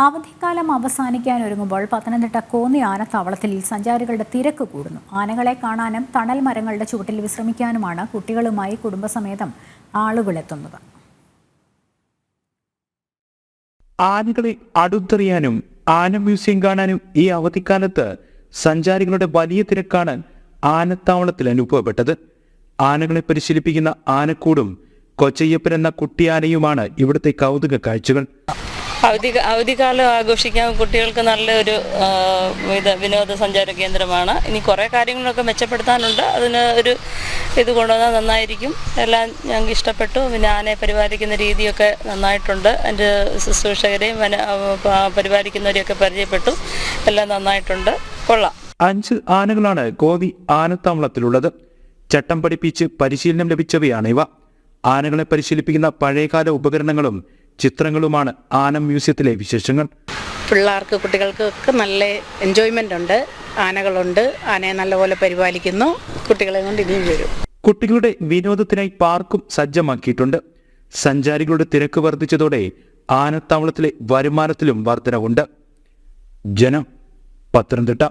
അവധിക്കാലം അവസാനിക്കാനൊരുങ്ങുമ്പോൾ പത്തനംതിട്ട കോന്നി ആനത്താവളത്തിൽ സഞ്ചാരികളുടെ തിരക്ക് കൂടുന്നു. ആനകളെ കാണാനും തണൽ മരങ്ങളുടെ ചുവട്ടിൽ വിശ്രമിക്കാനുമാണ് കുട്ടികളുമായി കുടുംബസമേതം ആളുകളെത്തുന്നത്. ആനകളെ അടുത്തറിയാനും ആന മ്യൂസിയം കാണാനും ഈ അവധിക്കാലത്ത് സഞ്ചാരികളുടെ വലിയ തിരക്കാണ് ആനത്താവളത്തിൽ അനുഭവപ്പെട്ടത്. ആനകളെ പരിശീലിപ്പിക്കുന്ന ആനക്കൂടും കൊച്ചയ്യപ്പൻ എന്ന കുട്ടിയാനയുമാണ് ഇവിടുത്തെ കൗതുക കാഴ്ചകൾ. അവധിക്കാലം ആഘോഷിക്കാൻ കുട്ടികൾക്ക് നല്ലൊരു വിനോദസഞ്ചാര കേന്ദ്രമാണ്. ഇനി കുറേ കാര്യങ്ങളൊക്കെ മെച്ചപ്പെടുത്താനുണ്ട്. അതിന് ഒരു ഇത് കൊണ്ടുവന്നാൽ നന്നായിരിക്കും. എല്ലാം ഞങ്ങൾക്ക് ഇഷ്ടപ്പെട്ടു. പിന്നെ ആനയെ പരിപാലിക്കുന്ന രീതിയൊക്കെ നന്നായിട്ടുണ്ട്. അതിൻ്റെ ശുശ്രൂഷകരെയും പരിപാലിക്കുന്നവരെയൊക്കെ പരിചയപ്പെട്ടു. എല്ലാം നന്നായിട്ടുണ്ട്, കൊള്ളാം. 5 ആനകളാണ് കോന്നി ആനത്താവളത്തിലുള്ളത്. ചട്ടം പഠിപ്പിച്ച് പരിശീലനം ലഭിച്ചവയാണ് ഇവ. ആനകളെ പരിശീലിപ്പിക്കുന്ന പഴയകാല ഉപകരണങ്ങളും ചിത്രങ്ങളുമാണ് ആന മ്യൂസിയത്തിലെ വിശേഷങ്ങൾ. പിള്ളേർക്ക് കുട്ടികൾക്കൊക്കെ നല്ല എൻജോയ്മെൻ്റ് ഉണ്ട്. ആനകളുണ്ട്, ആനയെ നല്ലപോലെ പരിപാലിക്കുന്നു. കുട്ടികളെ കൊണ്ട് ഇനിയും വരും. കുട്ടികളുടെ വിനോദത്തിനായി പാർക്കും സജ്ജമാക്കിയിട്ടുണ്ട്. സഞ്ചാരികളുടെ തിരക്ക് വർദ്ധിച്ചതോടെ ആനത്താവളത്തിലെ വരുമാനത്തിലും വർധനവുണ്ട്. ജനം, പത്തനംതിട്ട.